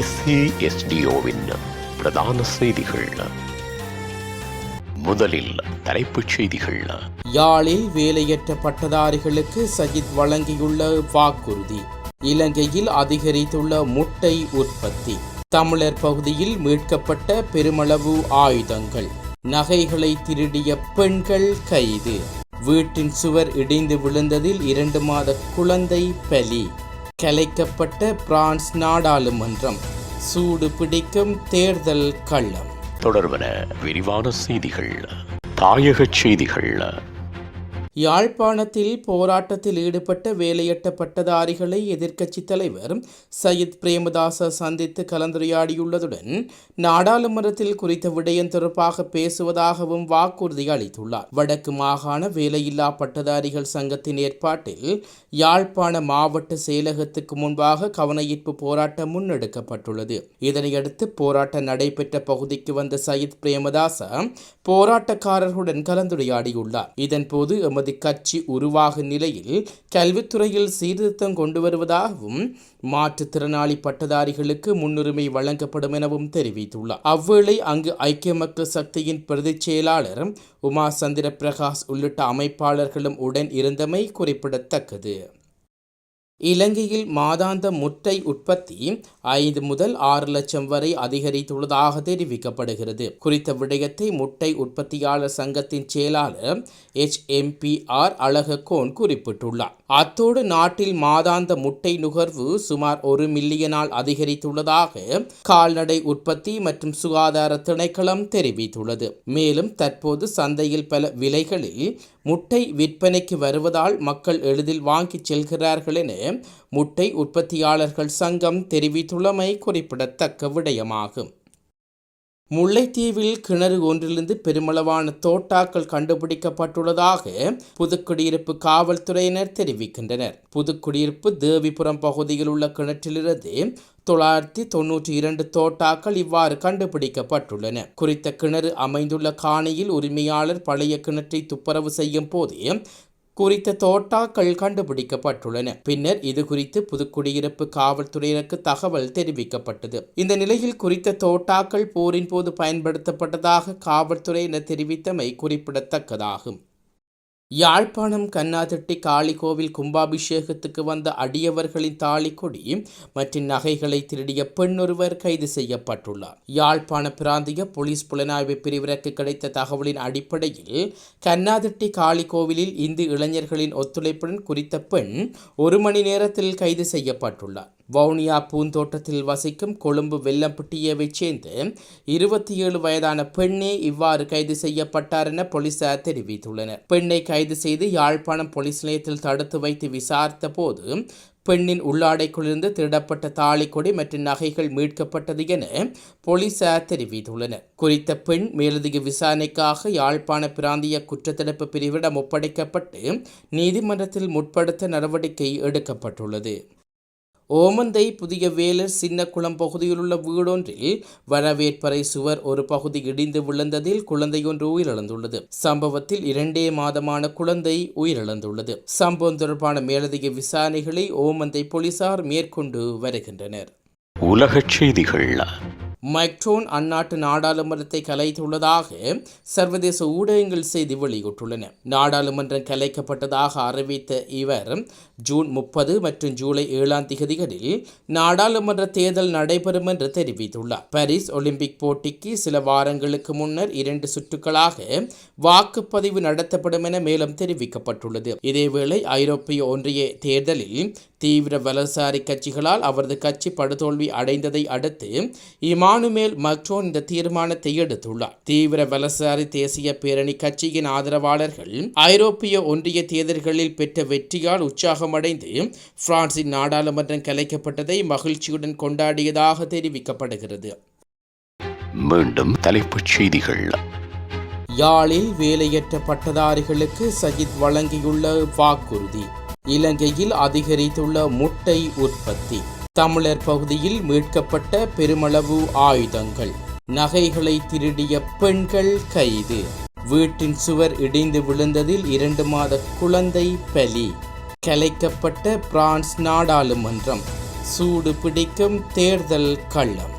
SCSDOவின் பிரதான செய்திகள். முதலில் தலைப்புச் செய்திகள். யாழில் வேலையற்ற பட்டதாரிகளுக்கு சஜித் வழங்கியுள்ள வாக்குறுதி. இலங்கையில் அதிகரித்துள்ள முட்டை உற்பத்தி. தமிழர் பகுதியில் மீட்கப்பட்ட பெருமளவு ஆயுதங்கள். நகைகளை திருடிய பெண்கள் கைது. வீட்டின் சுவர் இடிந்து விழுந்ததில் 2 மாத குழந்தை பலி. கலைக்கப்பட்ட பிரான்ஸ் நாடாளுமன்றம். சூடு பிடிக்கும் தேர்தல் களம். தொடர்பன விரிவான செய்திகள். தாயகச் செய்திகள். யாழ்ப்பாணத்தில் போராட்டத்தில் ஈடுபட்ட வேலையற்ற பட்டதாரிகளை எதிர்க்கட்சித் தலைவர் சையத் பிரேமதாச சந்தித்து கலந்துரையாடியுள்ளதுடன் நாடாளுமன்றத்தில் குறித்த விடயம் தொடர்பாக பேசுவதாகவும் வாக்குறுதி அளித்துள்ளார். வடக்கு மாகாண வேலையில்லா பட்டதாரிகள் சங்கத்தின் ஏற்பாட்டில் யாழ்ப்பாண மாவட்ட செயலகத்துக்கு முன்பாக கவனஈர்ப்பு போராட்டம் முன்னெடுக்கப்பட்டுள்ளது. இதனையடுத்து போராட்டம் நடைபெற்ற பகுதிக்கு வந்த சையத் பிரேமதாச போராட்டக்காரர்களுடன் கலந்துரையாடியுள்ளார். இதன்போது எமது கட்சி உருவாகும் நிலையில் கல்வித்துறையில் சீர்திருத்தம் கொண்டு வருவதாகவும் மாற்றுத்திறனாளி பட்டதாரிகளுக்கு முன்னுரிமை வழங்கப்படும் எனவும் தெரிவித்துள்ளார். அவ்வேளை அங்கு ஐக்கிய மக்கள் சக்தியின் பிரதிச் செயலாளர் உமா சந்திர பிரகாஷ் உள்ளிட்ட அமைப்பாளர்களும் உடன் இருந்தமை குறிப்பிடத்தக்கது. இலங்கையில் மாதாந்த முட்டை உற்பத்தி 5 முதல் 6 லட்சம் வரை அதிகரித்துள்ளதாக தெரிவிக்கப்படுகிறது. குறித்த விடயத்தை முட்டை உற்பத்தியாளர் சங்கத்தின் செயலாளர் HMPR அழகக்கோன் குறிப்பிட்டுள்ளார். அத்தோடு நாட்டில் மாதாந்த முட்டை நுகர்வு சுமார் 1 மில்லியனால் அதிகரித்துள்ளதாக கால்நடை உற்பத்தி மற்றும் சுகாதார திணைக்களம் தெரிவித்துள்ளது. மேலும் தற்போது சந்தையில் பல விலைகளில் முட்டை விற்பனைக்கு வருவதால் மக்கள் எளிதில் வாங்கிச் செல்கிறார்கள் என முட்டை உற்பத்தியாளர்கள் சங்கம் தெரிவித்துள்ளமை குறிப்பிடத்தக்க விடயமாகும். முல்லைத்தீவில் கிணறு ஒன்றிலிருந்து பெருமளவான தோட்டாக்கள் கண்டுபிடிக்கப்பட்டுள்ளதாக புதுக்குடியிருப்பு காவல்துறையினர் தெரிவிக்கின்றனர். புதுக்குடியிருப்பு தேவிபுரம் பகுதியில் உள்ள கிணற்றிலிருந்து 992 தோட்டாக்கள் இவ்வாறு கண்டுபிடிக்கப்பட்டுள்ளன. குறித்த கிணறு அமைந்துள்ள காணியில் உரிமையாளர் பழைய கிணற்றை துப்புரவு செய்யும் போதே குறித்த தோட்டாக்கள் கண்டுபிடிக்கப்பட்டுள்ளன. பின்னர் இது குறித்து புதுக்குடியிருப்பு காவல்துறையினருக்கு தகவல் தெரிவிக்கப்பட்டது. இந்த நிலையில் குறித்த தோட்டாக்கள் போரின் போது பயன்படுத்தப்பட்டதாக காவல்துறையினர் தெரிவித்தமை குறிப்பிடத்தக்கதாகும். யாழ்ப்பாணம் கண்ணாதிட்டி காளிகோவில் கும்பாபிஷேகத்துக்கு வந்த அடியவர்களின் தாலிக்கொடி மற்றும் நகைகளை திருடிய பெண்ணொருவர் கைது செய்யப்பட்டுள்ளார். யாழ்ப்பாண பிராந்திய போலீஸ் புலனாய்வு பிரிவினருக்கு கிடைத்த தகவலின் அடிப்படையில் கண்ணாதிட்டி காளிகோவிலில் இந்து இளைஞர்களின் ஒத்துழைப்புடன் குறித்த பெண் 1 மணி நேரத்தில் கைது செய்யப்பட்டுள்ளார். வவுனியா பூந்தோட்டத்தில் வசிக்கும் கொழும்பு வெள்ளம்பட்டியவைச் சேர்ந்த 27 வயதான பெண்ணே இவ்வாறு கைது செய்யப்பட்டார் என போலீசார் தெரிவித்துள்ளனர். பெண்ணை கைது செய்து யாழ்ப்பாணம் போலீஸ் நிலையத்தில் தடுத்து வைத்து விசாரித்த போது பெண்ணின் உள்ளாடைக்குள்ளிருந்து திருடப்பட்ட தாலிக்கொடி மற்றும் நகைகள் மீட்கப்பட்டது என போலீசார் தெரிவித்துள்ளனர். குறித்த பெண் மேலதிக விசாரணைக்காக யாழ்ப்பாண பிராந்திய குற்றத்தடுப்பு பிரிவிடம் ஒப்படைக்கப்பட்டு நீதிமன்றத்தில் முற்படுத்த நடவடிக்கை எடுக்கப்பட்டுள்ளது. ஓமந்தை புதிய வேலர் சின்னக்குளம் பகுதியில் உள்ள வீடொன்றில் வரவேற்பறை சுவர் ஒரு பகுதி இடிந்து விழுந்ததில் குழந்தையொன்று உயிரிழந்துள்ளது. சம்பவத்தில் 2 மாதமான குழந்தை உயிரிழந்துள்ளது. சம்பவம் தொடர்பான மேலதிக விசாரணைகளை ஓமந்தை போலீசார் மேற்கொண்டு வருகின்றனர். உலகச் செய்திகள். மைக்ரோன் அந்நாட்டு நாடாளுமன்றத்தை கலைத்துள்ளதாக சர்வதேச ஊடகங்கள் செய்தி வெளியிட்டுள்ளன. நாடாளுமன்றம் கலைக்கப்பட்டதாக அறிவித்த இவர் ஜூன் 30 மற்றும் ஜூலை 7ஆம் தேதிகளில் நாடாளுமன்ற தேர்தல் நடைபெறும் என்று தெரிவித்துள்ளார். பாரிஸ் ஒலிம்பிக் போட்டிக்கு சில வாரங்களுக்கு முன்னர் 2 சுற்றுகளாக வாக்குப்பதிவு நடத்தப்படும் என மேலும் தெரிவிக்கப்பட்டுள்ளது. இதேவேளை ஐரோப்பிய ஒன்றிய தேர்தலில் தீவிர வலதுசாரி கட்சிகளால் அவரது கட்சி படுதோல்வி அடைந்ததை அடுத்து இமானுவேல் மக்ரோன் இந்த தீர்மானத்தை எடுத்துள்ளார். தீவிர வலதுசாரி தேசிய பேரணி கட்சியின் ஆதரவாளர்கள் ஐரோப்பிய ஒன்றிய தேர்தல்களில் பெற்ற வெற்றியால் உற்சாகமடைந்து பிரான்சின் நாடாளுமன்றம் கலைக்கப்பட்டதை மகிழ்ச்சியுடன் கொண்டாடியதாக தெரிவிக்கப்படுகிறது. மீண்டும் தலைப்புச் செய்திகள். யாழில் வேலையற்ற பட்டதாரிகளுக்கு சஜித் வழங்கியுள்ள வாக்குறுதி. இலங்கையில் அதிகரித்துள்ள முட்டை உற்பத்தி. தமிழர் பகுதியில் மீட்கப்பட்ட பெருமளவு ஆயுதங்கள். நகைகளை திருடிய பெண்கள் கைது. வீட்டின் சுவர் இடிந்து விழுந்ததில் 2 மாத குழந்தை பலி. கலைக்கப்பட்ட பிரான்ஸ் நாடாளுமன்றம். சூடு பிடிக்கும் தேர்தல் களம்.